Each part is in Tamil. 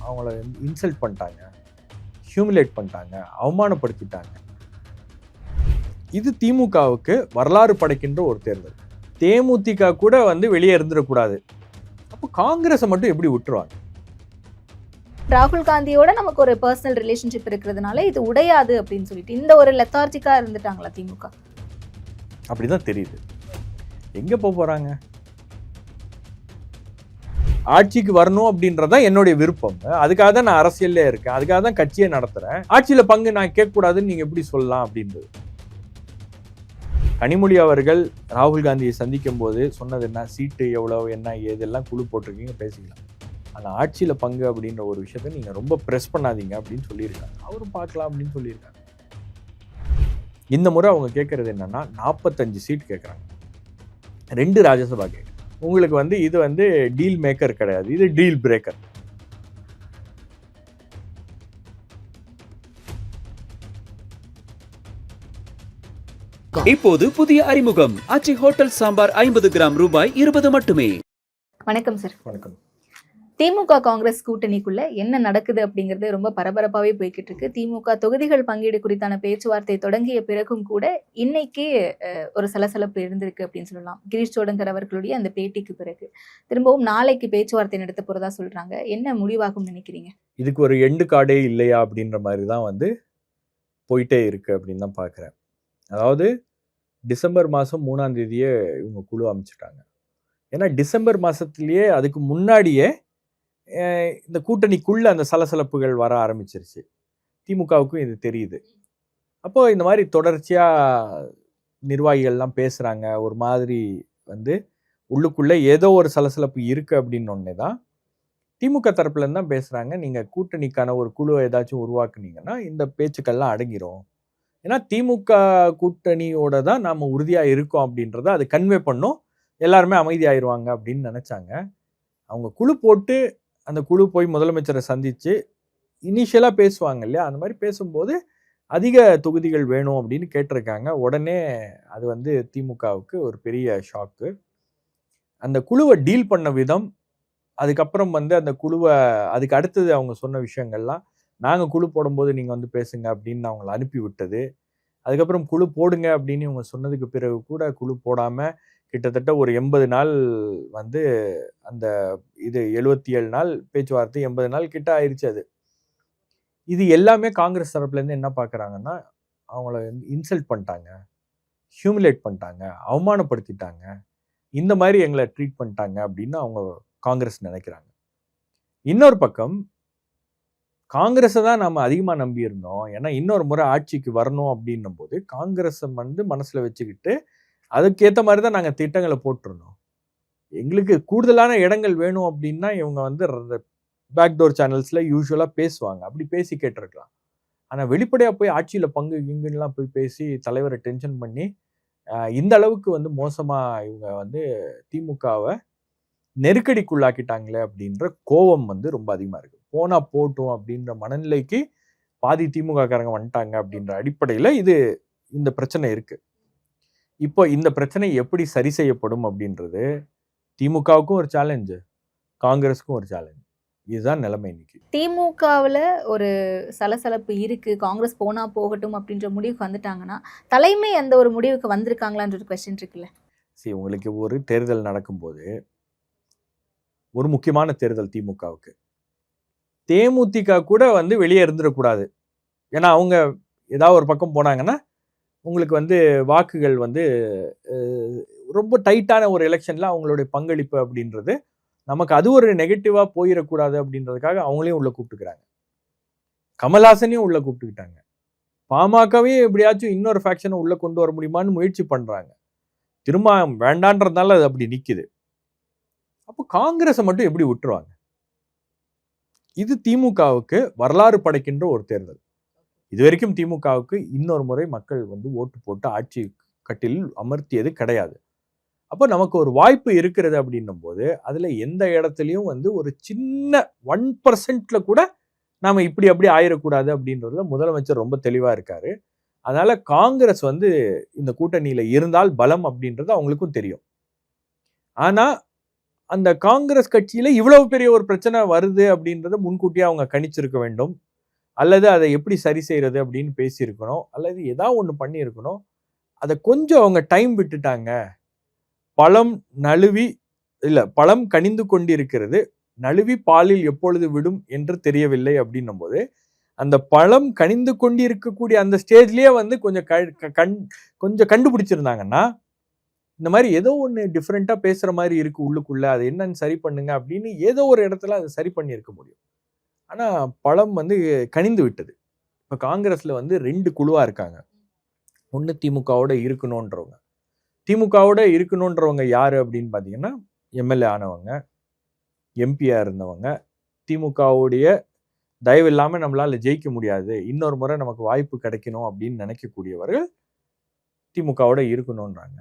அவங்கள இன்சல்ட் பண்ணிட்டாங்க, ஹியூமிலேட் பண்ணிட்டாங்க, அவமானப்படுத்திட்டாங்க. இது திமுகவுக்கு வரலாறு படைக்கின்ற ஒரு தேர்தல். தேமுதிக கூட வெளியே இருந்துடக்கூடாது. அப்போ காங்கிரஸை மட்டும் எப்படி விட்டுருவாங்க? ராகுல் காந்தியோட நமக்கு ஒரு பர்சனல் ரிலேஷன்ஷிப் இருக்கிறதுனால இது உடையாது அப்படின்னு சொல்லிட்டு இந்த ஒரு லெத்தார்ஜிக்கா இருந்துட்டாங்களா திமுக? அப்படிதான் தெரியுது. எங்க போறாங்க? ஆட்சிக்கு வரணும் அப்படின்றதான் என்னுடைய விருப்பம். அதுக்காக தான் நான் அரசியல்ல இருக்கேன், அதுக்காக தான் கட்சியை நடத்துறேன். ஆட்சியில பங்கு நான் கேட்கக்கூடாதுன்னு நீங்க எப்படி சொல்லலாம் அப்படின்றது. கனிமொழி அவர்கள் ராகுல் காந்தியை சந்திக்கும் போது சொன்னது என்ன, சீட்டு எவ்வளவு, என்ன ஏதெல்லாம் குழு போட்டிருக்கீங்க பேசிக்கலாம். ஆனால் ஆட்சியில பங்கு அப்படின்ற ஒரு விஷயத்த நீங்க ரொம்ப ப்ரெஸ் பண்ணாதீங்க அப்படின்னு சொல்லியிருக்காங்க. அவரும் பார்க்கலாம் அப்படின்னு சொல்லியிருக்காங்க. இந்த முறை அவங்க கேட்கறது என்னன்னா 45 சீட் கேட்கறாங்க, 2 ராஜ்யசபா கேட்க. உங்களுக்கு இது டீல் மேக்கர் கிடையாது, இது டீல் பிரேக்கர். இப்போது புதிய அறிமுகம் ஆச்சி ஹோட்டல் சாம்பார் 50 கிராம் ரூபாய் 20 மட்டுமே. வணக்கம் சார். வணக்கம். திமுக காங்கிரஸ் கூட்டணிக்குள்ள என்ன நடக்குது அப்படிங்கிறது ரொம்ப பரபரப்பாவே போய்கிட்டு இருக்கு. திமுக தொகுதிகள் பங்கீடு குறித்தான பேச்சுவார்த்தை தொடங்கிய பிறகும் கூட இன்னைக்கு ஒரு சலசலப்பு இருந்திருக்கு அப்படின்னு சொல்லலாம். கிரீஷ் சோடங்கர் அவர்களுடைய அந்த பேட்டிக்கு பிறகு திரும்பவும் நாளைக்கு பேச்சுவார்த்தை நடத்த போறதா சொல்றாங்க. என்ன முடிவாகும் நினைக்கிறீங்க? இதுக்கு ஒரு எண்டு கார்டே இல்லையா அப்படின்ற மாதிரி தான் போயிட்டே இருக்கு அப்படின்னு தான் பார்க்குறேன். அதாவது டிசம்பர் மாதம் 3ஆம் தேதியே இவங்க குழு அமைச்சிட்டாங்க. ஏன்னா டிசம்பர் மாதத்துலேயே அதுக்கு முன்னாடியே இந்த கூட்டணிக்குள்ள அந்த சலசலப்புகள் வர ஆரம்பிச்சிருச்சு. திமுகவுக்கும் இது தெரியுது. அப்போது இந்த மாதிரி தொடர்ச்சியாக நிர்வாகிகள்லாம் பேசுகிறாங்க. ஒரு மாதிரி உள்ளுக்குள்ளே ஏதோ ஒரு சலசலப்பு இருக்குது அப்படின்னு ஒன்னே தான் திமுக தரப்புலேருந்து தான் பேசுகிறாங்க. நீங்கள் கூட்டணிக்கான ஒரு குழுவை ஏதாச்சும் உருவாக்குனீங்கன்னா இந்த பேச்சுக்கள்லாம் அடங்கிரும். ஏன்னா திமுக கூட்டணியோட தான் நாம் உறுதியாக இருக்கோம் அப்படின்றத அது கன்வே பண்ணும், எல்லாருமே அமைதியாயிருவாங்க அப்படின்னு நினச்சாங்க. அவங்க குழு போட்டு அந்த குழு போய் முதலமைச்சரை சந்தித்து இனிஷியலாக பேசுவாங்க இல்லையா, அந்த மாதிரி பேசும்போது அதிக தொகுதிகள் வேணும் அப்படின்னு கேட்டிருக்காங்க. உடனே அது திமுகவுக்கு ஒரு பெரிய ஷாக்கு. அந்த குழுவை டீல் பண்ண விதம், அதுக்கப்புறம் அந்த குழுவை அதுக்கு அடுத்தது அவங்க சொன்ன விஷயங்கள்லாம், நாங்கள் குழு போடும்போது நீங்கள் பேசுங்க அப்படின்னு அவங்கள அனுப்பி விட்டது. அதுக்கப்புறம் குழு போடுங்க அப்படின்னு இவங்க சொன்னதுக்கு பிறகு கூட குழு போடாமல் கிட்டத்தட்ட ஒரு 80 நாள் அந்த இது 77 நாள் பேச்சுவார்த்தை 80 நாள் கிட்ட ஆயிடுச்சு. இது எல்லாமே காங்கிரஸ் தரப்புலேருந்து என்ன பார்க்குறாங்கன்னா, அவங்கள இன்சல்ட் பண்ணிட்டாங்க, ஹியூமிலேட் பண்ணிட்டாங்க, அவமானப்படுத்திட்டாங்க, இந்த மாதிரி எங்களை ட்ரீட் பண்ணிட்டாங்க அப்படின்னு அவங்க காங்கிரஸ் நினைக்கிறாங்க. இன்னொரு பக்கம் காங்கிரஸை தான் நம்ம அதிகமாக நம்பியிருந்தோம். ஏன்னா இன்னொரு முறை ஆட்சிக்கு வரணும் அப்படின்னும் போது காங்கிரஸை மனசில் வச்சுக்கிட்டு அதுக்கேற்ற மாதிரி தான் நாங்கள் திட்டங்களை போட்டிருந்தோம். எங்களுக்கு கூடுதலான இடங்கள் வேணும் அப்படின்னா இவங்க பேக்டோர் சேனல்ஸில் யூஸ்வலாக பேசுவாங்க, அப்படி பேசி கேட்டிருக்கலாம். ஆனால் வெளிப்படையாக போய் ஆட்சியில் பங்கு இங்குலாம் போய் பேசி தலைவரை டென்ஷன் பண்ணி இந்த அளவுக்கு மோசமாக இவங்க திமுகவை நெருக்கடிக்குள்ளாக்கிட்டாங்களே அப்படின்ற கோபம் ரொம்ப அதிகமாக இருக்குது. போனா போட்டும் அப்படின்ற மனநிலைக்கு பாதி திமுக காரங்க வந்துட்டாங்க அப்படின்ற அடிப்படையில் இந்த பிரச்சனை இருக்கு. இப்போ இந்த பிரச்சனை எப்படி சரி செய்யப்படும் அப்படின்றது திமுகவுக்கும் ஒரு சேலஞ்சு, காங்கிரஸுக்கும் ஒரு சேலஞ்சு. இதுதான் நிலைமை இன்னைக்கு. திமுகவில் ஒரு சலசலப்பு இருக்கு, காங்கிரஸ் போனா போகட்டும் அப்படின்ற முடிவுக்கு வந்துட்டாங்கன்னா தலைமை அந்த ஒரு முடிவுக்கு வந்திருக்காங்களான்ற ஒரு கொஸ்டின் இருக்குல்ல. சரி, உங்களுக்கு ஒரு தேர்தல் நடக்கும்போது, ஒரு முக்கியமான தேர்தல் திமுகவுக்கு, தேமுதிக கூட வெளியே இருந்துடக்கூடாது. ஏன்னா அவங்க ஏதாவது ஒரு பக்கம் போனாங்கன்னா உங்களுக்கு வாக்குகள் ரொம்ப டைட்டான ஒரு எலெக்ஷன்ல அவங்களுடைய பங்களிப்பு அப்படின்றது நமக்கு அது ஒரு நெகட்டிவா போயிடக்கூடாது அப்படின்றதுக்காக அவங்களையும் உள்ள கூப்பிட்டுக்கிறாங்க. கமல்ஹாசனையும் உள்ள கூப்பிட்டுக்கிட்டாங்க. பாமகவையும் எப்படியாச்சும் இன்னொரு ஃபேக்ஷனை உள்ள கொண்டு வர முடியுமான்னு முயற்சி பண்றாங்க. திரும்ப வேண்டான்றதுனால அது அப்படி நிக்குது. அப்போ காங்கிரஸை மட்டும் எப்படி விட்டுருவாங்க? இது திமுகவுக்கு வரலாறு படைக்கின்ற ஒரு தேர்தல். இதுவரைக்கும் திமுகவுக்கு இன்னொரு முறை மக்கள் ஓட்டு போட்டு ஆட்சி கட்டில் அமர்த்தியது கிடையாது. அப்போ நமக்கு ஒரு வாய்ப்பு இருக்கிறது அப்படின்னும் போது அதுல எந்த இடத்துலையும் ஒரு சின்ன 1% கூட நாம இப்படி அப்படி ஆயிடக்கூடாது அப்படின்றதுல முதலமைச்சர் ரொம்ப தெளிவா இருக்காரு. அதனால காங்கிரஸ் இந்த கூட்டணியில இருந்தால் பலம் அப்படின்றது அவங்களுக்கும் தெரியும். ஆனா அந்த காங்கிரஸ் கட்சியில இவ்வளவு பெரிய ஒரு பிரச்சனை வருது அப்படின்றத முன்கூட்டியே அவங்க கணிச்சிருக்க வேண்டும், அல்லது அதை எப்படி சரி செய்யறது அப்படின்னு பேசியிருக்கணும், அல்லது ஏதாவது ஒண்ணு பண்ணியிருக்கணும். அதை கொஞ்சம் அவங்க டைம் விட்டுட்டாங்க. பழம் கனிந்து கொண்டிருக்கிறது, நழுவி பாலில் எப்பொழுது விடும் என்று தெரியவில்லை அப்படின்னும் போது, அந்த பழம் கனிந்து கொண்டிருக்கக்கூடிய அந்த ஸ்டேஜ்லயே வந்து கொஞ்சம் கண்டுபிடிச்சிருந்தாங்கன்னா, இந்த மாதிரி ஏதோ ஒன்று டிஃப்ரெண்டா பேசுற மாதிரி இருக்கு உள்ளுக்குள்ள, அது என்னன்னு சரி பண்ணுங்க அப்படின்னு ஏதோ ஒரு இடத்துல அதை சரி பண்ணியிருக்க முடியும். ஆனா பழம் வந்து கனிந்து விட்டது. இப்ப காங்கிரஸ்ல வந்து 2 குழுவா இருக்காங்க. ஒண்ணு திமுகவோட இருக்கணும்ன்றவங்க. திமுகவோட இருக்கணும்ன்றவங்க யாரு அப்படின்னு பாத்தீங்கன்னா, எம்எல்ஏ ஆனவங்க, எம்பியா இருந்தவங்க, திமுகவுடைய தயவு இல்லாம நம்மளால ஜெயிக்க முடியாது, இன்னொரு முறை நமக்கு வாய்ப்பு கிடைக்கணும் அப்படின்னு நினைக்கக்கூடியவர்கள் திமுகவோட இருக்கணும்ன்றாங்க.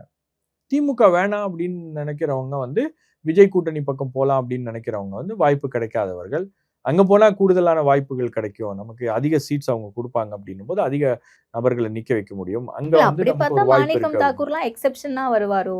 திமுக வேணாம் அப்படின்னு நினைக்கிறவங்க வந்து விஜய் கூட்டணி பக்கம் போலாம் அப்படின்னு நினைக்கிறவங்க வந்து வாய்ப்பு கிடைக்காதவர்கள். அங்க போனா கூடுதலான வாய்ப்புகள் கிடைக்கும், நமக்கு அதிக சீட்ஸ் அவங்க கொடுப்பாங்க அப்படின்னும் போது அதிக நபர்களை நிக்க வைக்க முடியும். அங்க இல்ல, வந்து அப்படி நமக்கு பார்த்தா ஒரு வாய்ப்பு மாணிக்கம் இருக்கு. தாக்கூர்லாம் எக்ஸெப்ஷனா வருவாரோ?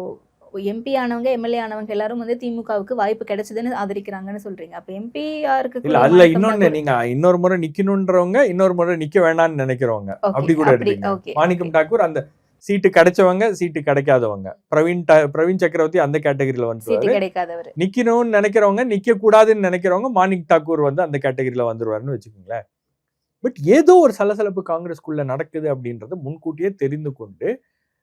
எம்பி ஆனவங்க, எம்எல்ஏ ஆனவங்க எல்லாரும் வந்து திமுகவுக்கு வாய்ப்பு கிடைச்சதுன்னு ஆதரிக்கிறாங்கன்னு சொல்றீங்க. அப்ப எம்பியா இல்ல இருக்கக்கூடிய அதுல மாணிக்கம் இன்னொன்னு, தாக்கூர் நீங்க இன்னொரு முறை நிக்கணும்ன்றவங்க இன்னொரு முறை நிக்க வேண்டாம்னு நினைக்கிறவங்க ஓகே, அப்படி கூட அப்படி எடுத்தீங்க. ஓகே, மாணிக்கம் ஓகே. டாக்கூர் அந்த சீட்டு கிடைச்சவங்க, சீட்டு கிடைக்காதவங்க. பிரவீன் சக்கரவர்த்தி அந்த கேட்டகரியில சீட்டு வந்துருவாரு. கிடைக்காதவர். நிக்கணும்னு நினைக்கிறவங்க, நிக்க கூடாதுன்னு நினைக்கிறவங்க மாணிக் தாக்கூர் வந்து அந்த கேட்டகரியில வந்துருவாருன்னு வச்சுக்கோங்களேன். பட் ஏதோ ஒரு சலசலப்பு காங்கிரஸ்குள்ள நடக்குது அப்படின்றத முன்கூட்டியே தெரிந்து கொண்டு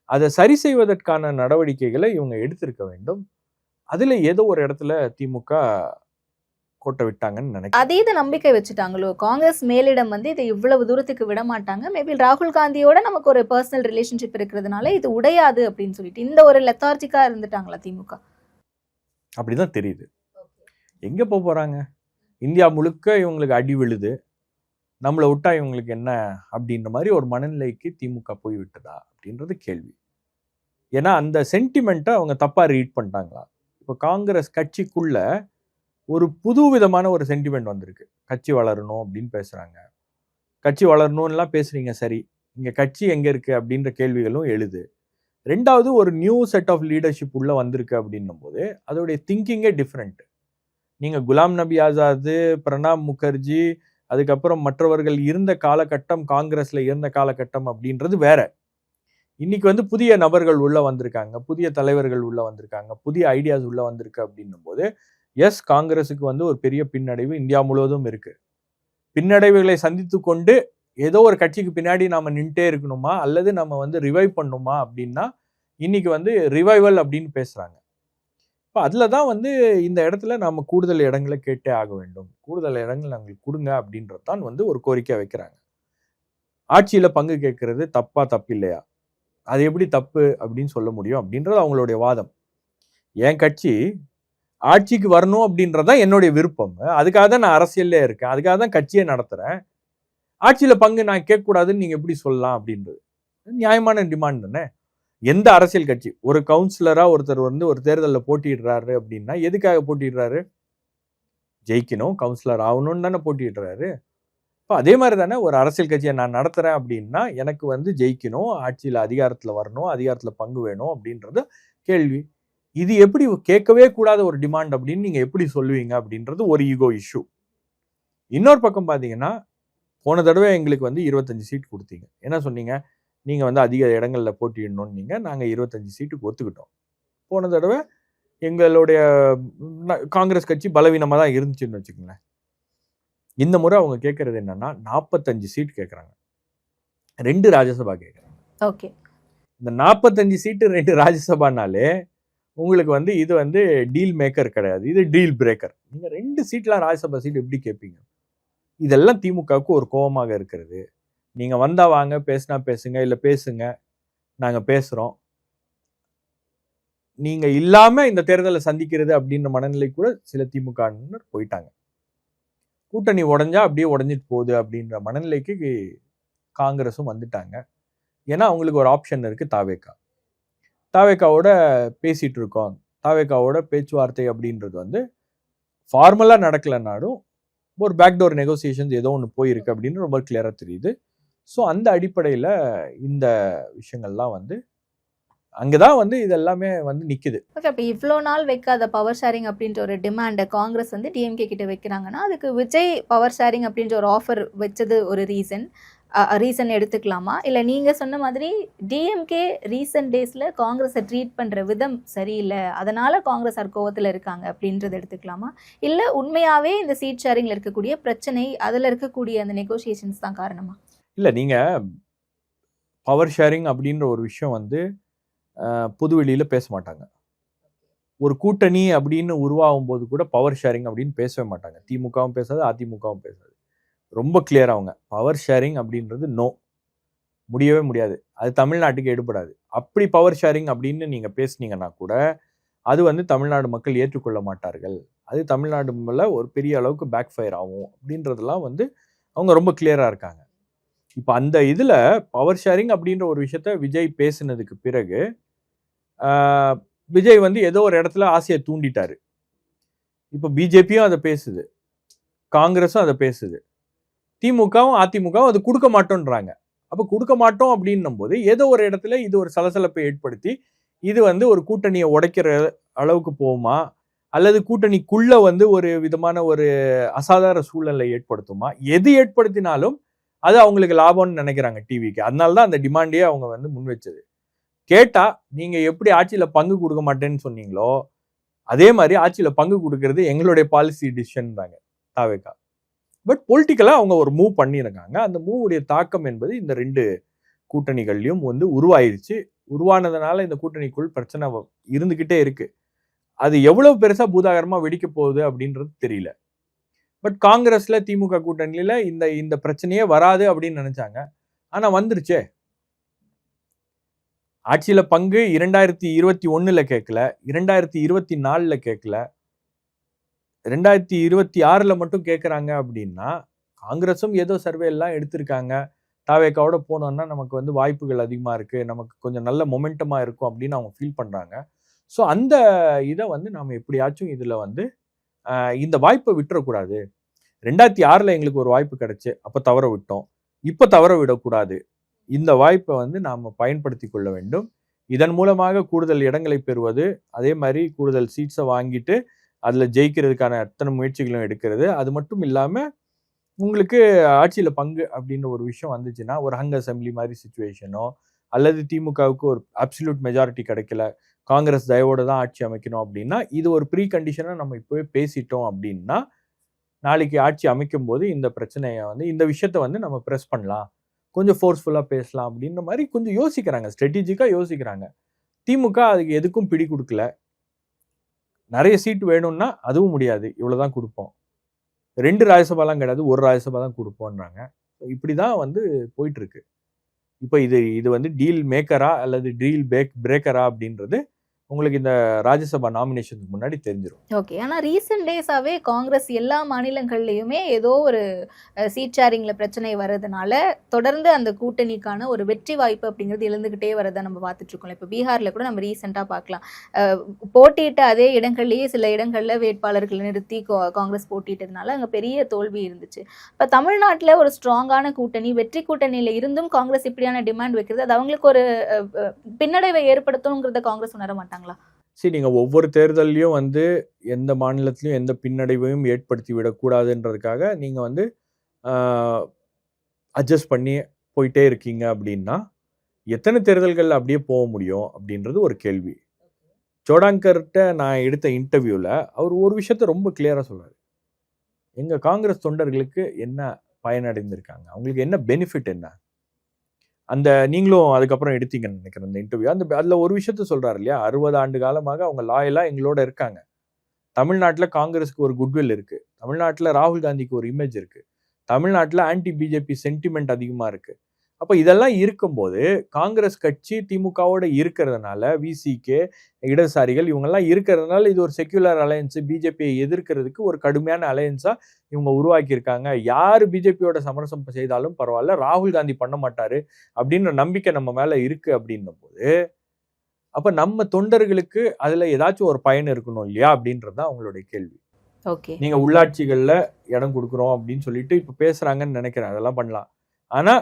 அதை சரி செய்வதற்கான நடவடிக்கைகளை இவங்க எடுத்திருக்க வேண்டும். அதுல ஏதோ ஒரு இடத்துல திமுக கோட்டை விட்டாங்கன்னு நினைக்கிறேன். அதீத நம்பிக்கை வச்சுட்டாங்களோ? காங்கிரஸ் மேலிடம் வந்து இதை இவ்வளவு தூரத்துக்கு விட மாட்டாங்க, மேபி ராகுல் காந்தியோட நமக்கு ஒரு பர்சனல் ரிலேஷன்ஷிப் இருக்கிறதுனால இது உடையாது அப்படின்னு சொல்லிட்டு இந்த ஒரு லெத்தார்ஜிக்கா இருந்துட்டாங்களா திமுக? அப்படிதான் தெரியுது. எங்க போறாங்க? இந்தியா முழுக்க இவங்களுக்கு அடி விழுது, நம்மளை விட்டா இவங்களுக்கு என்ன அப்படின்ற மாதிரி ஒரு மனநிலைக்கு திமுக போய் விட்டதா அப்படின்றது கேள்வி. ஏன்னா அந்த சென்டிமெண்ட்டை அவங்க தப்பா ரீட் பண்ணிட்டாங்களா? இப்போ காங்கிரஸ் கட்சிக்குள்ள ஒரு புது விதமான ஒரு சென்டிமெண்ட் வந்திருக்கு. கட்சி வளரணும் அப்படின்னு பேசுறாங்க. கட்சி வளரணும்லாம் பேசுறீங்க, சரி, இங்க கட்சி எங்க இருக்கு அப்படின்ற கேள்விகளும் எழுது. ரெண்டாவது, ஒரு நியூ செட் ஆஃப் லீடர்ஷிப் உள்ள வந்திருக்கு அப்படின்னும் போது அதோடைய திங்கிங்கே டிஃப்ரெண்ட். நீங்க குலாம் நபி ஆசாத், பிரணாப் முகர்ஜி, அதுக்கப்புறம் மற்றவர்கள் இருந்த காலகட்டம், காங்கிரஸ்ல இருந்த காலகட்டம் அப்படின்றது வேற. இன்னைக்கு வந்து புதிய நபர்கள் உள்ள வந்திருக்காங்க, புதிய தலைவர்கள் உள்ள வந்திருக்காங்க, புதிய ஐடியாஸ் உள்ள வந்திருக்கு அப்படின்னும் போது எஸ், காங்கிரஸுக்கு வந்து ஒரு பெரிய பின்னடைவு இந்தியா முழுவதும் இருக்கு. பின்னடைவுகளை சந்தித்து கொண்டு ஏதோ ஒரு கட்சிக்கு பின்னாடி நாம நின்றுட்டே இருக்கணுமா, அல்லது நம்ம வந்து ரிவைவ் பண்ணுமா அப்படின்னா இன்னைக்கு வந்து ரிவைவல் அப்படின்னு பேசுறாங்க. இப்போ அதுல தான் வந்து இந்த இடத்துல நாம கூடுதல் இடங்களை கேட்டே ஆக வேண்டும், கூடுதல் இடங்கள் நாங்களுக்கு கொடுங்க அப்படின்றது தான் வந்து ஒரு கோரிக்கை வைக்கிறாங்க. ஆட்சியில பங்கு கேட்கறது தப்பு இல்லையா? அது எப்படி தப்பு அப்படின்னு சொல்ல முடியும் அப்படின்றது அவங்களுடைய வாதம். என் கட்சி ஆட்சிக்கு வரணும் அப்படின்றதான் என்னுடைய விருப்பம். அதுக்காக தான் நான் அரசியல்ல இருக்கேன், அதுக்காக தான் கட்சியை நடத்துறேன். ஆட்சியில பங்கு நான் கேட்கக்கூடாதுன்னு நீங்க எப்படி சொல்லலாம் அப்படின்றது நியாயமான டிமாண்ட் தானே. எந்த அரசியல் கட்சி ஒரு கவுன்சிலரா ஒருத்தர் வந்து ஒரு தேர்தலில் போட்டிடுறாரு அப்படின்னா எதுக்காக போட்டிடுறாரு? ஜெயிக்கணும், கவுன்சிலர் ஆகணும்னு தானே போட்டிடுறாரு. இப்போ அதே மாதிரி தானே ஒரு அரசியல் கட்சியை நான் நடத்துறேன் அப்படின்னா எனக்கு வந்து ஜெயிக்கணும், ஆட்சியில் அதிகாரத்தில் வரணும், அதிகாரத்தில் பங்கு வேணும் அப்படின்றது கேள்வி. இது எப்படி கேட்கவே கூடாத ஒரு டிமாண்ட் அப்படின்னு நீங்க எப்படி சொல்லுவீங்க அப்படின்றது ஒரு ஈகோ இஷ்யூ. இன்னொரு பக்கம் பார்த்தீங்கன்னா, போன தடவை எங்களுக்கு வந்து 25 சீட் கொடுத்தீங்க. என்ன சொன்னீங்க? நீங்க வந்து அதிக இடங்கள்ல போட்டியிடணும்னு நீங்க, நாங்க 25 சீட்டுக்கு ஒத்துக்கிட்டோம். போன தடவை எங்களுடைய காங்கிரஸ் கட்சி பலவீனமா தான் இருந்துச்சுன்னு வச்சுக்கோங்களேன். இந்த முறை அவங்க கேட்கறது என்னன்னா 45 சீட் கேட்கறாங்க, 2 ராஜ்யசபா கேட்கறாங்க. ஓகே, இந்த 45 சீட்டு 2 ராஜ்யசபானாலே உங்களுக்கு வந்து இது வந்து டீல் மேக்கர் கிடையாது, இது டீல் பிரேக்கர். நீங்க 2 சீட்லாம் ராஜ்யசபா சீட் எப்படி கேட்பீங்க? இதெல்லாம் திமுகவுக்கு ஒரு கோபமாக இருக்கிறது. நீங்க வந்தா வாங்க, பேசினா பேசுங்க, இல்ல பேசுங்க, நாங்க பேசுறோம். நீங்க இல்லாம இந்த தேர்தலை சந்திக்கிறது அப்படின்ற மனநிலை கூட சில திமுக போயிட்டாங்க. கூட்டணி உடைஞ்சா அப்படியே உடைஞ்சிட்டு போகுது அப்படின்ற மனநிலைக்கு காங்கிரஸும் வந்துட்டாங்க. ஏன்னா அவங்களுக்கு ஒரு ஆப்ஷன் இருக்கு, தாவேகா. தாவேகாவோட பேசிட்டு இருக்கோம், தாவேகாவோட பேச்சுவார்த்தை அப்படின்றது வந்து ஃபார்மலா நடக்கலனாலும் ஒரு பேக்டோர் நெகோசியேஷன்ஸ் ஏதோ ஒன்று போயிருக்கு அப்படின்னு ரொம்ப கிளியரா தெரியுது. ஸோ அந்த அடிப்படையில் இந்த விஷயங்கள்லாம் வந்து அங்கதான் வந்து இது எல்லாமே வந்து நிக்குது. ஓகே, அப்ப இவ்ளோ நாள் வைக்காத பவர் ஷேரிங் அப்படின்ற ஒரு டிமாண்ட காங்கிரஸ் வந்து டிஎம்கே கிட்ட வைக்கிறாங்கன்னா, அதுக்கு விஜய் பவர் ஷேரிங் அப்படின்ற ஒரு ஆஃபர் வச்சது ஒரு ரீசன் எடுத்துக்கலாமா? இல்ல நீங்க சொன்ன மாதிரி டிஎம்கே ரீசன்ட் டேஸ்ல காங்கிரஸை ட்ரீட் பண்ற விதம் சரியில்ல, அதனால காங்கிரஸ் கோவத்துல இருக்காங்க அப்படின்றத எடுத்துக்கலாமா? இல்ல உண்மையாவே இந்த சீட் ஷேரிங்ல இருக்கக்கூடிய பிரச்சனை, அதுல இருக்கக்கூடிய அந்த நெகோசியேஷன்ஸ் தான் காரணமா? இல்ல நீங்க பவர் ஷேரிங் அப்படின்ற ஒரு விஷயம் வந்து பொது வெளியில பேச மாட்டாங்க. ஒரு கூட்டணி அப்படின்னு உருவாகும் போது கூட பவர் ஷேரிங் அப்படின்னு பேசவே மாட்டாங்க. திமுகவும் பேசாது, அதிமுகவும் பேசாது. ரொம்ப கிளியர் அவங்க பவர் ஷேரிங் அப்படின்றது நோ, முடியவே முடியாது. அது தமிழ்நாட்டுக்கு எடுபடாது. அப்படி பவர் ஷேரிங் அப்படின்னு நீங்க பேசுனீங்கன்னா கூட அது வந்து தமிழ்நாடு மக்கள் ஏற்றுக்கொள்ள மாட்டார்கள். அது தமிழ்நாடுல ஒரு பெரிய அளவுக்கு பேக் ஃபயர் ஆகும் அப்படின்றதெல்லாம் வந்து அவங்க ரொம்ப கிளியரா இருக்காங்க. இப்ப அந்த இதுல பவர் ஷேரிங் அப்படின்ற ஒரு விஷயத்த விஜய் பேசினதுக்கு பிறகு விஜய் வந்து ஏதோ ஒரு இடத்துல ஆசையை தூண்டிட்டாரு. இப்ப பிஜேபியும் அதை பேசுது, காங்கிரஸும் அதை பேசுது, திமுகவும் அதிமுகவும் அது கொடுக்க மாட்டோன்றாங்க. அப்ப கொடுக்க மாட்டோம் அப்படின்னும் போது ஏதோ ஒரு இடத்துல இது ஒரு சலசலப்பை ஏற்படுத்தி இது வந்து ஒரு கூட்டணியை உடைக்கிற அளவுக்கு போகுமா, அல்லது கூட்டணிக்குள்ள வந்து ஒரு விதமான ஒரு அசாதாரண சூழ்நிலை ஏற்படுத்துமா? எது ஏற்படுத்தினாலும் அது அவங்களுக்கு லாபம்னு நினைக்கிறாங்க டிவிக்கு. அதனாலதான் அந்த டிமாண்டையே அவங்க வந்து முன் வச்சது. கேட்டா நீங்க எப்படி ஆட்சியில பங்கு கொடுக்க மாட்டேன்னு சொன்னீங்களோ அதே மாதிரி ஆட்சியில பங்கு கொடுக்கறது எங்களுடைய பாலிசி டிசிஷன்றாங்க தாவேகா. பட் பொலிட்டிக்கலா அவங்க ஒரு மூவ் பண்ணியிருக்காங்க. அந்த மூவுடைய தாக்கம் என்பது இந்த 2 கூட்டணிகள்லயும் வந்து உருவாயிருச்சு. உருவானதுனால இந்த கூட்டணிக்குள் பிரச்சனை இருந்துகிட்டே இருக்கு. அது எவ்வளவு பெருசா பூதாகரமா வெடிக்க போகுது அப்படின்றது தெரியல. பட் காங்கிரஸ்ல திமுக கூட்டணியில இந்த பிரச்சனையே வராது அப்படின்னு நினைச்சாங்க. ஆனா வந்துருச்சே. ஆட்சியில பங்கு 2021 கேட்கல, 2024 கேட்கல, 2026 மட்டும் கேட்கறாங்க அப்படின்னா காங்கிரஸும் ஏதோ சர்வே எல்லாம் எடுத்திருக்காங்க. தாவேக்காவோட போனோம்னா நமக்கு வந்து வாய்ப்புகள் அதிகமா இருக்கு, நமக்கு கொஞ்சம் நல்ல மொமெண்டமா இருக்கும் அப்படின்னு அவங்க ஃபீல் பண்றாங்க. ஸோ அந்த இதை வந்து நாம எப்படியாச்சும் இதுல வந்து இந்த வாய்ப்பை விட்டுறக்கூடாது. 2006 எங்களுக்கு ஒரு வாய்ப்பு கிடைச்சு அப்ப தவற விட்டோம், இப்ப தவற விடக்கூடாது. இந்த வாய்ப்பை வந்து நாம பயன்படுத்தி கொள்ள வேண்டும். இதன் மூலமாக கூடுதல் இடங்களை பெறுவது, அதே மாதிரி கூடுதல் சீட்ஸை வாங்கிட்டு அதுல ஜெயிக்கிறதுக்கான அத்தனை முயற்சிகளும் எடுக்கிறது. அது மட்டும் இல்லாம உங்களுக்கு ஆட்சியில பங்கு அப்படின்ற ஒரு விஷயம் வந்துச்சுன்னா ஒரு ஹங் அசம்பிளி மாதிரி சிச்சுவேஷனோ, அல்லது திமுகவுக்கு ஒரு அப்சல்யூட் மெஜாரிட்டி கிடைக்கல, காங்கிரஸ் தயவோட தான் ஆட்சி அமைக்கணும் அப்படின்னா இது ஒரு ப்ரீ கண்டிஷனா நம்ம இப்பவே பேசிட்டோம் அப்படின்னா நாளைக்கு ஆட்சி அமைக்கும் போது இந்த பிரச்சனையை வந்து இந்த விஷயத்த வந்து நம்ம பிரஸ் பண்ணலாம், கொஞ்சம் ஃபோர்ஸ்ஃபுல்லா பேசலாம் அப்படின்ற மாதிரி கொஞ்சம் யோசிக்கிறாங்க, ஸ்ட்ராட்டஜிக்கா யோசிக்கிறாங்க. திமுக அதுக்கு எதுக்கும் பிடி கொடுக்கல. நிறைய சீட் வேணும்னா அதுவும் முடியாது, இவ்வளவுதான் கொடுப்போம். 2 ராஜ்யசபாலாம் கிடையாது, 1 ராஜ்யசபா தான் கொடுப்போம்ன்றாங்க. இப்படிதான் வந்து போயிட்டு இருக்கு. இப்ப இது வந்து டீல் மேக்கரா அல்லது டீல் பிரேக்கரா அப்படின்றது உங்களுக்கு இந்த ராஜ்யசபா நாமினேஷனுக்கு முன்னாடி தெரிஞ்சிடும். ஓகே, ஆனா ரீசெண்ட் டேஸாவே காங்கிரஸ் எல்லா மாநிலங்கள்லயுமே ஏதோ ஒரு சீட் ஷேரிங்ல பிரச்சனை வர்றதுனால தொடர்ந்து அந்த கூட்டணிக்கான ஒரு வெற்றி வாய்ப்பு அப்படிங்கிறது இழந்துகிட்டே வரதை நம்ம பார்த்துட்டு இருக்கோம். இப்போ பீகார்ல கூட நம்ம ரீசெண்டா பார்க்கலாம், போட்டியிட்ட அதே இடங்கள்லயே சில இடங்கள்ல வேட்பாளர்களை நிறுத்தி காங்கிரஸ் போட்டியிட்டதுனால அங்க பெரிய தோல்வி இருந்துச்சு. இப்ப தமிழ்நாட்டுல ஒரு ஸ்ட்ராங்கான கூட்டணி, வெற்றி கூட்டணியில இருந்தும் காங்கிரஸ் இப்படியான டிமாண்ட் வைக்கிறது அது அவங்களுக்கு ஒரு பின்னடைவை ஏற்படுத்தணுங்கிறத காங்கிரஸ் உணர மாட்டாங்க. சரி, நீங்க ஒவ்வொரு தேர்தலையும் வந்து எந்த மாநிலத்திலையும் எந்த பின்னடைவையும் ஏற்படுத்தி விடக்கூடாதுன்றதுக்காக நீங்க வந்து அட்ஜஸ்ட் பண்ணி போயிட்டே இருக்கீங்க அப்படின்னா எத்தனை தேர்தல்கள் அப்படியே போக முடியும் அப்படின்றது ஒரு கேள்வி. சோடாங்கர்கிட்ட நான் எடுத்த இன்டர்வியூல அவர் ஒரு விஷயத்த ரொம்ப கிளியரா சொல்றாரு. எங்க காங்கிரஸ் தொண்டர்களுக்கு என்ன பயனடைந்திருக்காங்க, அவங்களுக்கு என்ன பெனிஃபிட், என்ன அந்த நீங்களும் அதுக்கப்புறம் எடுத்தீங்கன்னு நினைக்கிறேன் அந்த இன்டர்வியூ. அதுல ஒரு விஷயத்த சொல்றாரு இல்லையா, 60 ஆண்டு காலமாக அவங்க லாயலா எங்களோட இருக்காங்க. தமிழ்நாட்டுல காங்கிரஸுக்கு ஒரு குட்வில் இருக்கு, தமிழ்நாட்டுல ராகுல் காந்திக்கு ஒரு இமேஜ் இருக்கு, தமிழ்நாட்டுல ஆன்டி பிஜேபி சென்டிமெண்ட் அதிகமா இருக்கு. அப்ப இதெல்லாம் இருக்கும்போது காங்கிரஸ் கட்சி திமுகவோட இருக்கிறதுனால, விசிகே, இடதுசாரிகள் இவங்கெல்லாம் இருக்கிறதுனால இது ஒரு செக்யூலர் அலையன்ஸ், பிஜேபியை எதிர்க்கிறதுக்கு ஒரு கடுமையான அலையன்ஸா இவங்க உருவாக்கி இருக்காங்க. யாரு பிஜேபியோட சமரசம் செய்தாலும் பரவாயில்ல, ராகுல் காந்தி பண்ண மாட்டாரு அப்படின்ற நம்பிக்கை நம்ம மேல இருக்கு அப்படின்னும் போது அப்ப நம்ம தொண்டர்களுக்கு அதுல ஏதாச்சும் ஒரு பயன் இருக்கணும் இல்லையா அப்படின்றதுதான் அவங்களுடைய கேள்வி. ஓகே, நீங்க உள்ளாட்சிகள்ல இடம் கொடுக்குறோம் அப்படின்னு சொல்லிட்டு இப்ப பேசுறாங்கன்னு நினைக்கிறேன், அதெல்லாம் பண்ணலாம். ஆனா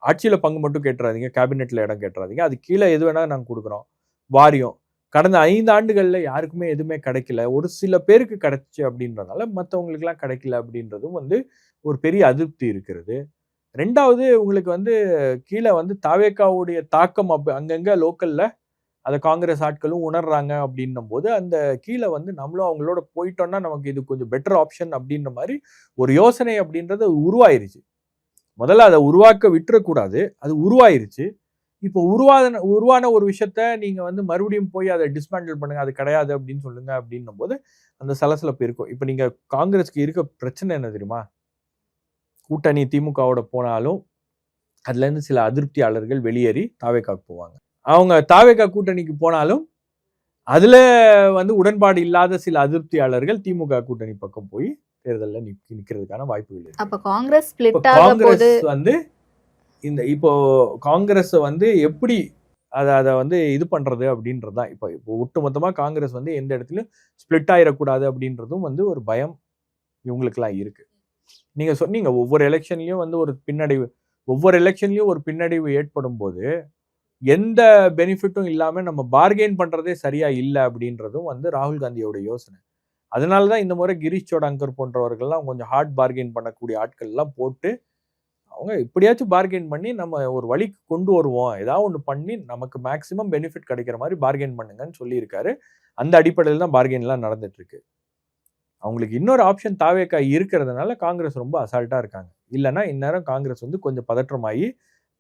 ஆட்சியில பங்கு மட்டும் கேட்டுறாதீங்க, கேபினெட்ல இடம் கேட்டுறாதீங்க, அது கீழே எது வேணா நாங்க கொடுக்குறோம், வாரியம் கடந்த 5 ஆண்டுகள்ல யாருக்குமே எதுவுமே கிடைக்கல. ஒரு சில பேருக்கு கிடைச்சு அப்படின்றதால மற்றவங்களுக்குலாம் கிடைக்கல அப்படின்றதும் வந்து ஒரு பெரிய அதிருப்தி இருக்கிறது. 2வது உங்களுக்கு வந்து கீழே வந்து தாவேகாவுடைய தாக்கம் அங்கங்க லோக்கல்ல அத காங்கிரஸ் ஆட்களும் உணர்றாங்க அப்படின்னும்போது, அந்த கீழ வந்து நம்மளும் அவங்களோட போயிட்டோம்னா நமக்கு இது கொஞ்சம் பெட்டர் ஆப்ஷன் அப்படின்ற மாரி ஒரு யோசனை அப்படின்றது உருவாயிருச்சு. முதல்ல அத உருவாக்க விட்டுறக்கூடாது. அது உருவாயிருச்சு. இப்போ உருவான ஒரு விஷயத்த நீங்க வந்து மறுபடியும் போய் அத டிஸ்மேண்டில் பண்ணுங்க. அது கிடையாது அப்படின்னு சொல்லுங்க அப்படின்னும்போது, அந்த சலசலப்பு இருக்கும். இப்ப நீங்க காங்கிரஸ்க்கு இருக்க பிரச்சனை என்ன தெரியுமா? கூட்டணி திமுகவோட போனாலும், அதுலேருந்து சில அதிருப்தியாளர்கள் வெளியேறி தாவேகாவுக்கு போவாங்க. அவங்க தாவேகா கூட்டணிக்கு போனாலும், அதுல வந்து உடன்பாடு இல்லாத சில அதிருப்தியாளர்கள் திமுக கூட்டணி பக்கம் போய் தேர்தல்ல நிக்கிறதுக்கான வாய்ப்புகள் இருக்கு. அப்ப காங்கிரஸ் இப்ப ஸ்பிளிட் ஆக போது காங்கிரஸ் வந்து இப்போ காங்கிரஸ் வந்து எப்படி அத வந்து இது பண்றது அப்படின்றது தான். இப்போ ஒட்டுமொத்தமா காங்கிரஸ் வந்து எந்த இடத்துலயும் ஸ்பிளிட் ஆயிடக்கூடாது அப்படின்றதும் வந்து ஒரு பயம் இவங்களுக்கெல்லாம் இருக்கு. நீங்க சொன்னீங்க ஒவ்வொரு எலெக்ஷன்லயும் வந்து ஒவ்வொரு எலெக்ஷன்லயும் ஒரு பின்னடைவு ஏற்படும் போது எந்த பெனிஃபிட்டும் இல்லாம நம்ம பார்கெயின் பண்றதே சரியா இல்லை அப்படின்றதும் வந்து ராகுல் காந்தியோட யோசனை. அதனாலதான் இந்த முறை கிரீஷ் சோடாங்கர் போன்றவர்கள்லாம் கொஞ்சம் ஹார்ட் பார்கெயின் பண்ணக்கூடிய ஆட்கள் எல்லாம் போட்டு அவங்க இப்படியாச்சும் பார்கெயின் பண்ணி நம்ம ஒரு வழிக்கு கொண்டு வருவோம், ஏதாவது ஒன்று பண்ணி நமக்கு மேக்சிமம் பெனிஃபிட் கிடைக்கிற மாதிரி பார்கெயின் பண்ணுங்கன்னு சொல்லியிருக்காரு. அந்த அடிப்படையில் தான் பார்கெயின் எல்லாம் நடந்துட்டு இருக்கு. அவங்களுக்கு இன்னொரு ஆப்ஷன் தாவேகா இருக்கிறதுனால காங்கிரஸ் ரொம்ப அசால்ட்டா இருக்காங்க. இல்லைன்னா இந்நேரம் காங்கிரஸ் வந்து கொஞ்சம் பதற்றமாகி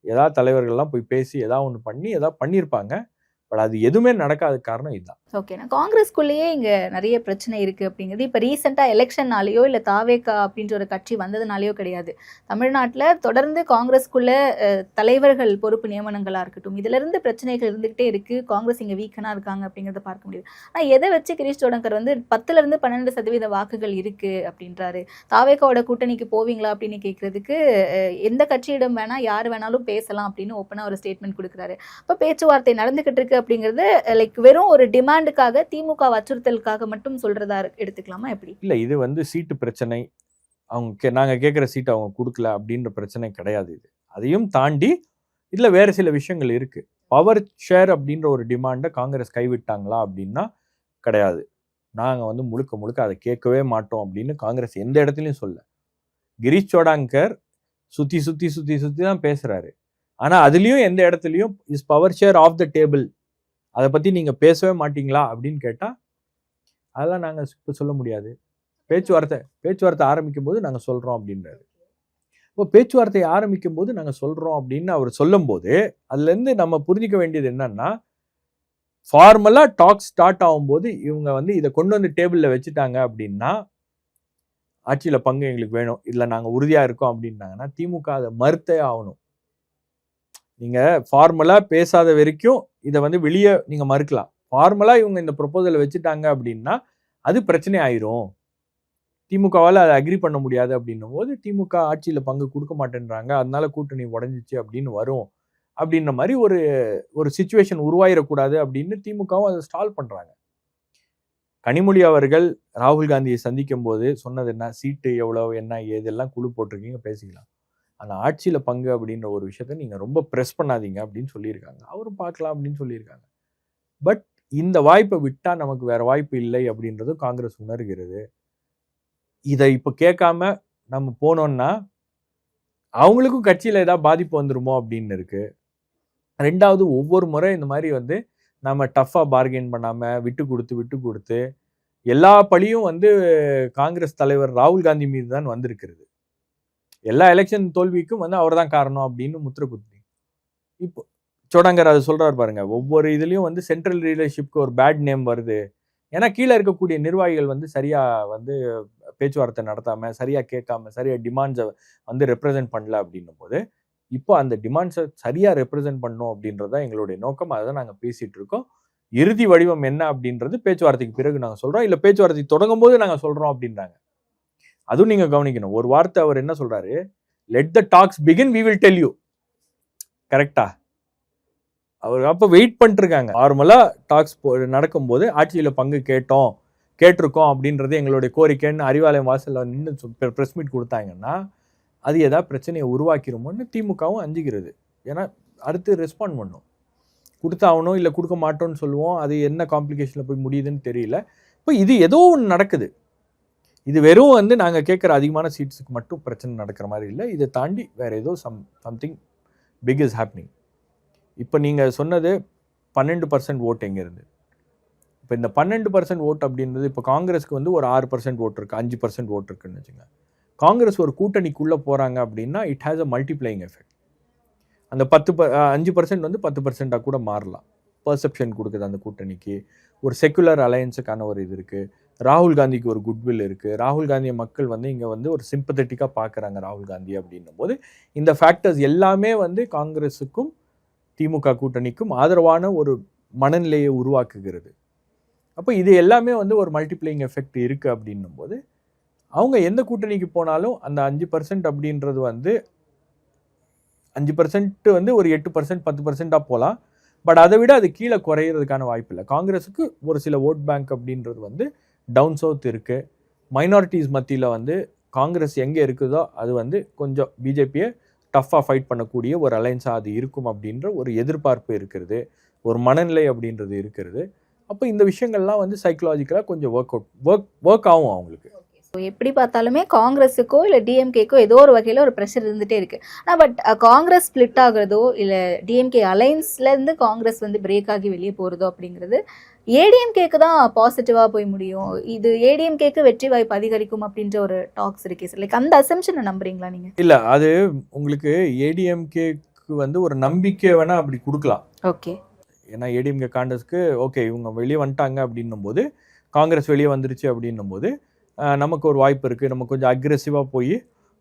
ஏதாவது தலைவர்கள்லாம் போய் பேசி ஏதாவது ஒன்று பண்ணி ஏதாவது பண்ணியிருப்பாங்க. பட் அது எதுவுமே நடக்காத காரணம் இதுதான். ஓகேண்ணா, காங்கிரஸ்குள்ளேயே இங்க நிறைய பிரச்சனை இருக்கு அப்படிங்கிறது இப்ப ரீசெண்டா எலெக்ஷன்னாலேயோ இல்ல தாவேகா அப்படின்ற ஒரு கட்சி வந்ததுனாலயோ கிடையாது. தமிழ்நாட்டுல தொடர்ந்து காங்கிரஸ்குள்ள தலைவர்கள் பொறுப்பு நியமனங்களா இருக்கட்டும், இதுல இருந்து பிரச்சனைகள் இருந்துகிட்டே இருக்கு. காங்கிரஸ் இங்க வீக்கனா இருக்காங்க அப்படிங்கறத பார்க்க முடியுது. ஆனா எதை வச்சு கிரீஷ் சோடங்கர் வந்து 10% 12% வாக்குகள் இருக்கு அப்படின்றாரு. தாவேகாவோட கூட்டணிக்கு போவீங்களா அப்படின்னு கேட்கறதுக்கு எந்த கட்சியிடம் வேணா யார் வேணாலும் பேசலாம் அப்படின்னு ஓப்பனா ஒரு ஸ்டேட்மெண்ட் கொடுக்குறாரு. அப்ப பேச்சுவார்த்தை நடந்துகிட்டு இருக்கு அப்படிங்கிறது லைக் வெறும் ஒரு டிமாண்டுக்காக திமுக அச்சுறுத்தலுக்காக மட்டும் சொல்றதா எடுத்துக்கலாமா எப்படி? இல்ல, இது வந்து சீட்டு பிரச்சனை, அவங்க நாங்க கேட்குற சீட் அவங்க கொடுக்கல அப்படின்ற பிரச்சனை கிடையாது. இது அதையும் தாண்டி இதுல வேற சில விஷயங்கள் இருக்கு. பவர் ஷேர் அப்படின்ற ஒரு டிமாண்டை காங்கிரஸ் கைவிட்டாங்களா அப்படின்னா கிடையாது. நாங்க வந்து முழுக்க முழுக்க அதை கேட்கவே மாட்டோம் அப்படின்னு காங்கிரஸ் எந்த இடத்துலையும் சொல்ல. கிரீஷ் சோடாங்கர் சுத்தி சுத்தி சுத்தி சுத்தி தான் பேசுறாரு. ஆனா அதுலயும் எந்த இடத்துலையும் is power share of the table, அதை பத்தி நீங்க பேசவே மாட்டீங்களா அப்படின்னு கேட்டா அதெல்லாம் நாங்க இப்ப சொல்ல முடியாது. பேச்சுவார்த்தை ஆரம்பிக்கும் போது நாங்க சொல்றோம் அப்படின்றாரு. இப்போ பேச்சுவார்த்தை ஆரம்பிக்கும் போது நாங்க சொல்றோம் அப்படின்னு அவர் சொல்லும் போது அதுல இருந்து நம்ம புரிஞ்சிக்க வேண்டியது என்னன்னா, ஃபார்மலா டாக் ஸ்டார்ட் ஆகும்போது இவங்க வந்து இதை கொண்டு வந்து டேபிள்ல வச்சுட்டாங்க அப்படின்னா ஆட்சியில பங்கு எங்களுக்கு வேணும், இதுல நாங்க உறுதியா இருக்கோம் அப்படின்னாங்கன்னா திமுக அதை மறுத்தே ஆகணும். நீங்க ஃபார்மலா பேசாத வரைக்கும் இதை வந்து வெளியே நீங்க மறுக்கலாம். ஃபார்மலா இவங்க இந்த ப்ரொபோசலை வச்சுட்டாங்க அப்படின்னா அது பிரச்சனை ஆயிரும். திமுகவால் அதை அக்ரி பண்ண முடியாது அப்படின்னும் போது திமுக ஆட்சியில பங்கு கொடுக்க மாட்டேன்றாங்க, அதனால கூட்டணி உடஞ்சிச்சு அப்படின்னு வரும் அப்படின்ற மாதிரி ஒரு சிச்சுவேஷன் உருவாயிடக்கூடாது அப்படின்னு திமுகவும் அதை ஸ்டால் பண்றாங்க. கனிமொழி அவர்கள் ராகுல் காந்தியை சந்திக்கும் போது சொன்னது என்ன, சீட்டு எவ்வளவு என்ன ஏதெல்லாம் குழு போட்டிருக்கீங்க பேசிக்கலாம், ஆனா ஆட்சியில பங்கு அப்படின்ற ஒரு விஷயத்த நீங்க ரொம்ப ப்ரெஸ் பண்ணாதீங்க அப்படின்னு சொல்லியிருக்காங்க. அவரும் பார்க்கலாம் அப்படின்னு சொல்லியிருக்காங்க. பட் இந்த வாய்ப்பை விட்டா நமக்கு வேற வாய்ப்பு இல்லை அப்படின்றதும் காங்கிரஸ் உணர்கிறது. இதை இப்ப கேட்காம நம்ம போனோம்னா அவங்களுக்கும் கட்சியில ஏதாவது பாதிப்பு வந்துருமோ அப்படின்னு இருக்கு. 2வது ஒவ்வொரு முறை இந்த மாதிரி வந்து நம்ம டஃபா பார்கெயின் பண்ணாம விட்டு கொடுத்து எல்லா பழியும் வந்து காங்கிரஸ் தலைவர் ராகுல் காந்தி மீது தான் வந்திருக்கிறது. எல்லா எலெக்ஷன் தோல்விக்கும் வந்து அவர் தான் காரணம் அப்படின்னு முத்திர குத்தி இப்போ சோடாங்கர் அதை சொல்றாரு பாருங்க. ஒவ்வொரு இதுலயும் வந்து சென்ட்ரல் லீடர்ஷிப்க்கு ஒரு பேட் நேம் வருது, ஏன்னா கீழே இருக்கக்கூடிய நிர்வாகிகள் வந்து சரியா வந்து பேச்சுவார்த்தை நடத்தாம, சரியா கேட்காம, சரியா டிமாண்ட்ஸை வந்து ரெப்ரசென்ட் பண்ணல அப்படின்னும் போது இப்போ அந்த டிமாண்ட்ஸை சரியா ரெப்ரசென்ட் பண்ணணும் அப்படின்றத எங்களுடைய நோக்கம். அதை தான் நாங்கள் பேசிட்டு இருக்கோம். இறுதி வடிவம் என்ன அப்படின்றது பேச்சுவார்த்தைக்கு பிறகு நாங்கள் சொல்றோம், இல்லை பேச்சுவார்த்தை தொடங்கும் போது நாங்கள் சொல்றோம் அப்படின்றாங்க. அதுவும் நீங்க கவனிக்கணும். ஒரு வார்த்தை அவர் என்ன சொல்றாரு, let the talks begin we will tell you. கரெக்டா? அவர் அப்ப வெயிட் பண்ணிட்டு இருக்காங்க. நார்மலா டாக்ஸ் நடக்கும்போது ஆட்சியில பங்கு கேட்டிருக்கோம் அப்படின்றது எங்களுடைய கோரிக்கைன்னு அறிவாலயம் வாசல்ல நின்று பிரஸ் மீட் கொடுத்தாங்கன்னா அது ஏதாவது பிரச்சனையை உருவாக்கிருமோன்னு திமுகவும் அஞ்சுகிறது. ஏன்னா அடுத்து ரெஸ்பாண்ட் பண்ணும். கொடுத்தாகணும், இல்லை கொடுக்க மாட்டோம்னு சொல்லுவோம். அது என்ன காம்ப்ளிகேஷனில் போய் முடியுதுன்னு தெரியல. இப்போ இது ஏதோ ஒன்று நடக்குது. இது வெறும் வந்து நாங்கள் கேட்குற அதிகமான சீட்ஸுக்கு மட்டும் பிரச்சனை நடக்கிற மாதிரி இல்லை. இதை தாண்டி வேறு ஏதோ சம்திங் பிக் இஸ் ஹேப்னிங். இப்போ நீங்கள் சொன்னது 12% ஓட் எங்கேருந்து? இப்போ இந்த 12% ஓட் அப்படின்றது இப்போ காங்கிரஸுக்கு வந்து ஒரு 6% ஓட் இருக்குது, 5% ஓட் இருக்குன்னு வச்சுங்க. காங்கிரஸ் ஒரு கூட்டணிக்குள்ளே போகிறாங்க அப்படின்னா it has a multiplying effect. அந்த 5% வந்து 10%ஆக கூட மாறலாம். பர்செப்ஷன் கொடுக்குது அந்த கூட்டணிக்கு. ஒரு செக்குலர் அலையன்ஸுக்கான ஒரு இது இருக்குது. ராகுல் காந்திக்கு ஒரு குட்வில் இருக்குது. ராகுல் காந்தியை மக்கள் வந்து இங்கே வந்து ஒரு சிம்பத்தட்டிக்காக பார்க்குறாங்க ராகுல் காந்தி அப்படின்னும் போது இந்த ஃபேக்டர்ஸ் எல்லாமே வந்து காங்கிரஸுக்கும் திமுக கூட்டணிக்கும் ஆதரவான ஒரு மனநிலையை உருவாக்குகிறது. அப்போ இது எல்லாமே வந்து ஒரு மல்டிப்ளையிங் எஃபெக்ட் இருக்குது அப்படின்னும் போது அவங்க எந்த கூட்டணிக்கு போனாலும் அந்த 5% அப்படின்றது வந்து 5% வந்து ஒரு 8% 10%ஆக போகலாம். பட் அதை விட அது கீழே குறையிறதுக்கான வாய்ப்பு இல்லை. காங்கிரஸுக்கு ஒரு சில ஓட் பேங்க் அப்படின்றது வந்து டவுன் சவுத் இருக்குது. மைனாரிட்டிஸ் மத்தியில் வந்து காங்கிரஸ் எங்கே இருக்குதோ அது வந்து கொஞ்சம் பிஜேபியை டஃப்பாக ஃபைட் பண்ணக்கூடிய ஒரு அலைன்ஸாக அது இருக்கும் அப்படின்ற ஒரு எதிர்பார்ப்பு இருக்கிறது, ஒரு மனநிலை அப்படின்றது இருக்கிறது. அப்போ இந்த விஷயங்கள்லாம் வந்து சைக்கலாஜிக்கலாக கொஞ்சம் ஒர்க் ஆகும் அவங்களுக்கு. எப்படி பார்த்தாலுமே காங்கிரஸுக்கோ இல்லை டிஎம்கேக்கோ ஏதோ ஒரு வகையில் ஒரு ப்ரெஷர் இருந்துகிட்டே இருக்குது. ஆனால் பட் காங்கிரஸ் ஸ்பிளிட் ஆகுறதோ இல்லை டிஎம்கே அலைன்ஸ்லேருந்து காங்கிரஸ் வந்து பிரேக் ஆகி வெளியே போகிறதோ அப்படிங்கிறது ஏடிஎம்கேக்கு தான் பாசிட்டிவாக போய் முடியும். இது ஏடிஎம்கேக்கு வெற்றி வாய்ப்பு அதிகரிக்கும் அப்படின்ற ஒரு டாக்ஸ் இருக்கே சார். லைக் அந்த அசம்ஷனை நம்புறீங்களா நீங்கள்? இல்லை, அது உங்களுக்கு ஏடிஎம்கேக்கு வந்து ஒரு நம்பிக்கை வேணால் அப்படி கொடுக்கலாம். ஓகே, ஏன்னா ஏடிஎம்கே காங்கிரஸ்க்கு ஓகே இவங்க வெளியே வந்துட்டாங்க அப்படின்னும் போது, காங்கிரஸ் வெளியே வந்துருச்சு அப்படின்னும் போது நமக்கு ஒரு வாய்ப்பு இருக்குது. நம்ம கொஞ்சம் அக்ரெசிவாக போய்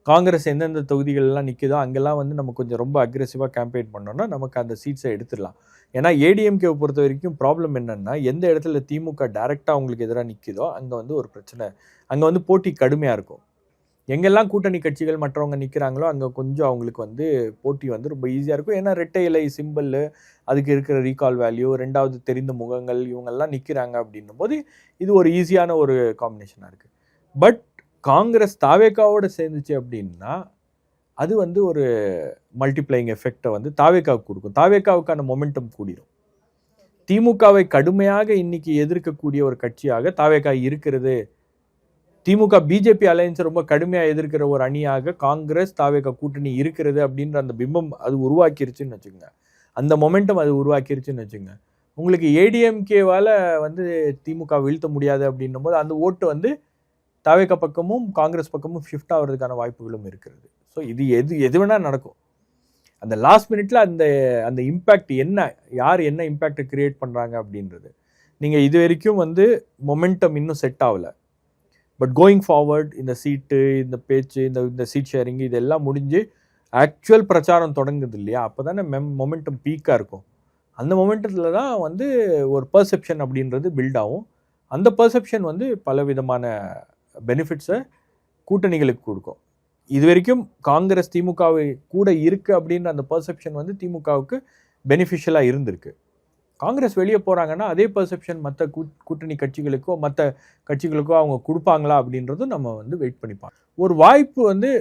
காங்கிரஸ் எந்தெந்த தொகுதிகள்லாம் நிற்குதோ அங்கெல்லாம் வந்து நம்ம கொஞ்சம் ரொம்ப அக்ரெசிவாக கேம்பெயின் பண்ணோன்னா நமக்கு அந்த சீட்ஸை எடுத்துடலாம். ஏன்னா ஏடிஎம்கேவை பொறுத்த வரைக்கும் ப்ராப்ளம் என்னென்னா, எந்த இடத்துல திமுக டைரெக்டாக அவங்களுக்கு எதிராக நிற்குதோ அங்கே வந்து ஒரு பிரச்சனை, அங்கே வந்து போட்டி கடுமையாக இருக்கும். எங்கெல்லாம் கூட்டணி கட்சிகள் மற்றவங்க நிற்கிறாங்களோ அங்கே கொஞ்சம் அவங்களுக்கு வந்து போட்டி வந்து ரொம்ப ஈஸியாக இருக்கும். ஏன்னா ரெட்டை இலை சிம்பிள், அதுக்கு இருக்கிற ரீகால் வேல்யூ, ரெண்டாவது தெரிந்த முகங்கள், இவங்கெல்லாம் நிற்கிறாங்க அப்படின்னும் போது இது ஒரு ஈஸியான ஒரு காம்பினேஷனாக இருக்குது. பட் காங்கிரஸ் தாவேக்காவோட சேர்ந்துச்சு அப்படின்னா அது வந்து ஒரு மல்டிப்ளையிங் எஃபெக்டை வந்து தாவேக்காவுக்கு கொடுக்கும். தாவேக்காவுக்கான மொமெண்டம் கூடிடும். திமுகவை கடுமையாக இன்னைக்கு எதிர்க்கக்கூடிய ஒரு கட்சியாக தாவேக்கா இருக்கிறது. திமுக பிஜேபி அலையன்ஸ் ரொம்ப கடுமையாக எதிர்க்கிற ஒரு அணியாக காங்கிரஸ் தாவேக்கா கூட்டணி இருக்கிறது அப்படின்ற அந்த பிம்பம் அது உருவாக்கிருச்சுன்னு வச்சுக்கோங்க. அந்த மொமெண்டம் அது உருவாக்கிருச்சுன்னு வச்சுக்கோங்க. உங்களுக்கு ஏடிஎம்கேவால் வந்து திமுக வீழ்த்த முடியாது அப்படின்னும் போது அந்த ஓட்டு வந்து தாவேக்கா பக்கமும் காங்கிரஸ் பக்கமும் ஷிஃப்ட் ஆகிறதுக்கான வாய்ப்புகளும் இருக்கிறது. ஸோ இது எது வேணால் நடக்கும். அந்த லாஸ்ட் மினிட்ல அந்த இம்பேக்ட் என்ன, யார் என்ன இம்பேக்டை கிரியேட் பண்ணுறாங்க அப்படின்றது. நீங்கள் இது வரைக்கும் வந்து மொமெண்டம் இன்னும் செட் ஆகலை. பட் கோயிங் ஃபார்வர்ட் இந்த சீட்டு, இந்த பேச்சு, இந்த சீட் ஷேரிங் இதெல்லாம் முடிஞ்சு ஆக்சுவல் பிரச்சாரம் தொடங்குது இல்லையா, அப்போ தானே மொமெண்டம் பீக்காக இருக்கும். அந்த மொமெண்டத்தில் தான் வந்து ஒரு பர்செப்ஷன் அப்படின்றது பில்ட் ஆகும். அந்த பர்செப்ஷன் வந்து பலவிதமான பெனிஃபிட்ஸை கூட்டணிகளுக்கு கொடுக்கும். இது வரைக்கும் காங்கிரஸ் திமுகவை கூட இருக்குது அப்படின்ற அந்த பர்செப்ஷன் வந்து திமுகவுக்கு பெனிஃபிஷியலாக இருந்திருக்கு. காங்கிரஸ் வெளியே போகிறாங்கன்னா அதே பர்செப்ஷன் மற்ற கூட்டணி கட்சிகளுக்கோ மற்ற கட்சிகளுக்கோ அவங்க கொடுப்பாங்களா அப்படின்றதும் நம்ம வந்து வெயிட் பண்ணிப்பாங்க. ஒரு வாய்ப்பு வந்து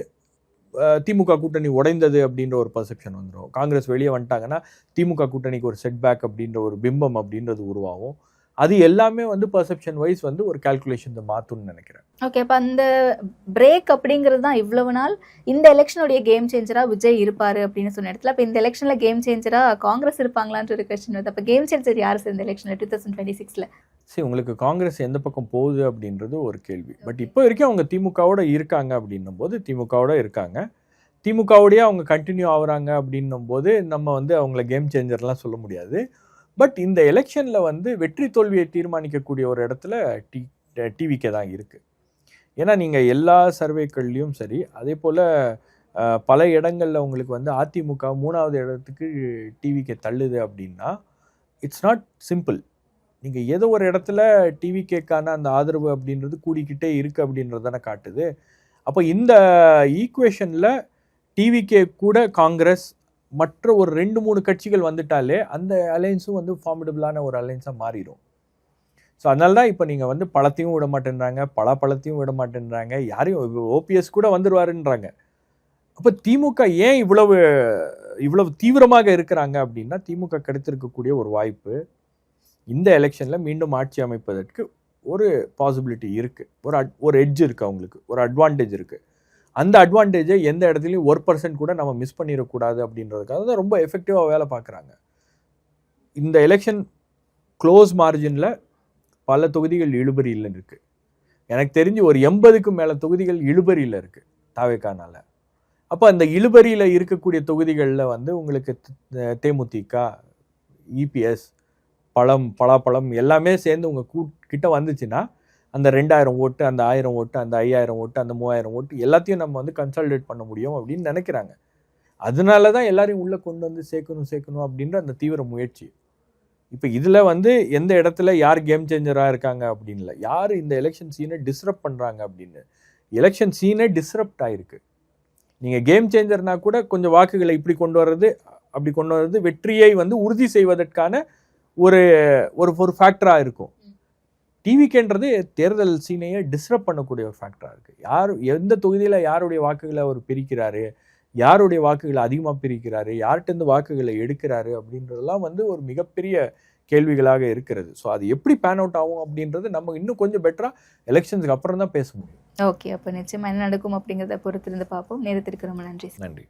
திமுக கூட்டணி உடைந்தது அப்படின்ற ஒரு பர்செப்ஷன் வந்துடும். காங்கிரஸ் வெளியே வந்துட்டாங்கன்னா திமுக கூட்டணிக்கு ஒரு செட்பேக் அப்படின்ற ஒரு பிம்பம் அப்படின்றது உருவாகும். அது எல்லாமே வந்து பர்செப்ஷன் வைஸ் வந்து ஒரு கால்குலேஷன் மாற்றும்னு நினைக்கிறேன். ஓகே, அப்போ அந்த பிரேக் அப்படிங்கிறது தான் இவ்வளவு நாள் இந்த எலெக்ஷனுடைய கேம் சேஞ்சராக விஜய் இருப்பார் அப்படின்னு சொன்ன இடத்துல இப்போ இந்த எலெக்ஷனில் கேம் சேஞ்சராக காங்கிரஸ் இருப்பாங்களான்ற ஒரு கொஸ்டின் வருது. அப்போ கேம் சேஞ்சர் யார் சார் இந்த எலெக்ஷனில் 2026? சரி, உங்களுக்கு காங்கிரஸ் எந்த பக்கம் போகுது அப்படின்றது ஒரு கேள்வி. பட் இப்போ வரைக்கும் அவங்க திமுகவோட இருக்காங்க அப்படின்னும் போது திமுகவோட இருக்காங்க. திமுகவோடய அவங்க கண்டினியூ ஆகுறாங்க அப்படின்னும் போது நம்ம வந்து அவங்கள கேம் சேஞ்சர்லாம் சொல்ல முடியாது. பட் இந்த எலெக்ஷனில் வந்து வெற்றி தோல்வியை தீர்மானிக்கக்கூடிய ஒரு இடத்துல டிவிகே தான் இருக்குது. ஏன்னா நீங்கள் எல்லா சர்வேக்கள்லேயும் சரி, அதே போல் பல இடங்களில் உங்களுக்கு வந்து அதிமுக 3வது இடத்துக்கு டிவிகே தள்ளுது அப்படின்னா இட்ஸ் நாட் சிம்பிள். நீங்கள் ஏதோ ஒரு இடத்துல டிவிகேக்கான அந்த ஆதரவு அப்படின்றது கூடிக்கிட்டே இருக்குது அப்படின்றது தானே காட்டுது. அப்போ இந்த ஈக்குவேஷனில் டிவிகே கூட காங்கிரஸ் மற்ற ஒரு 2-3 கட்சிகள் வந்துட்டாலே அந்த அலையன்ஸும் வந்து ஃபார்மிடபிளான ஒரு அலையன்ஸாக மாறிடும். ஸோ அதனால தான் இப்போ நீங்கள் வந்து பழத்தையும் விட மாட்டேன்றாங்க, பழத்தையும் விட மாட்டேன்றாங்க, யாரையும் ஓபிஎஸ் கூட வந்துடுவாருன்றாங்க. அப்போ திமுக ஏன் இவ்வளவு இவ்வளவு தீவிரமாக இருக்கிறாங்க அப்படின்னா திமுக கிடைத்திருக்கக்கூடிய ஒரு வாய்ப்பு இந்த எலெக்ஷன்ல மீண்டும் ஆட்சி அமைப்பதற்கு ஒரு பாசிபிலிட்டி இருக்கு, ஒரு எட்ஜ் இருக்கு, அவங்களுக்கு ஒரு அட்வான்டேஜ் இருக்கு. அந்த அட்வான்டேஜை எந்த இடத்துலையும் 1% கூட நம்ம மிஸ் பண்ணிடக்கூடாது அப்படின்றதுக்காக தான் ரொம்ப எஃபெக்டிவாக வேலை பார்க்குறாங்க. இந்த எலெக்ஷன் க்ளோஸ் மார்ஜினில் பல தொகுதிகள் இழுபறியில் இருக்கு. எனக்கு தெரிஞ்சு ஒரு 80க்கும் மேலே தொகுதிகள் இழுபறியில் இருக்கு தாவேக்கானால. அப்போ அந்த இழுபறியில் இருக்கக்கூடிய தொகுதிகளில் வந்து உங்களுக்கு தேமுதிக, இபிஎஸ், பலாப்பழம் எல்லாமே சேர்ந்து உங்கள் கிட்ட வந்துச்சுன்னா அந்த 2000 ஓட்டு, அந்த 1000 ஓட்டு, அந்த 5000 ஓட்டு, அந்த 3000 ஓட்டு எல்லாத்தையும் நம்ம வந்து கன்சாலிடேட் பண்ண முடியும் அப்படின்னு நினைக்கிறாங்க. அதனால தான் எல்லாரையும் உள்ளே கொண்டு வந்து சேர்க்கணும் அப்படின்ற அந்த தீவிர முயற்சி. இப்போ இதில் வந்து எந்த இடத்துல யார் கேம் சேஞ்சராக இருக்காங்க அப்படின்ல, யார் இந்த எலெக்ஷன் சீனை டிஸ்ரப்ட் பண்ணுறாங்க அப்படின்னு. எலெக்ஷன் சீனே டிஸ்ரப்ட் ஆயிருக்கு. நீங்கள் கேம் சேஞ்சர்னா கூட கொஞ்சம் வாக்குகளை இப்படி கொண்டு வர்றது வெற்றியை வந்து உறுதி செய்வதற்கான ஒரு ஒரு ஃபேக்டராக இருக்கும். டிவிகேன்றது தேர்தல் சீனையை டிஸ்ரப்ட் பண்ணக்கூடிய ஒரு ஃபேக்டராக இருக்குது. யார் எந்த தொகுதியில் யாருடைய வாக்குகளை அவர் பிரிக்கிறாரு, யாருடைய வாக்குகளை அதிகமாக பிரிக்கிறாரு, யார்கிட்டருந்து வாக்குகளை எடுக்கிறாரு அப்படின்றதெல்லாம் வந்து ஒரு மிகப்பெரிய கேள்விகளாக இருக்கிறது. ஸோ அது எப்படி பேன் அவுட் ஆகும் அப்படின்றது நம்ம இன்னும் கொஞ்சம் பெட்டராக எலெக்ஷன்ஸுக்கு அப்புறம் தான் பேச முடியும். ஓகே, அப்போ நிச்சயமாக என்ன நடக்கும் அப்படிங்கிறத பொறுத்திருந்து பார்ப்போம். நேரத்திற்கு ரொம்ப நன்றி. நன்றி.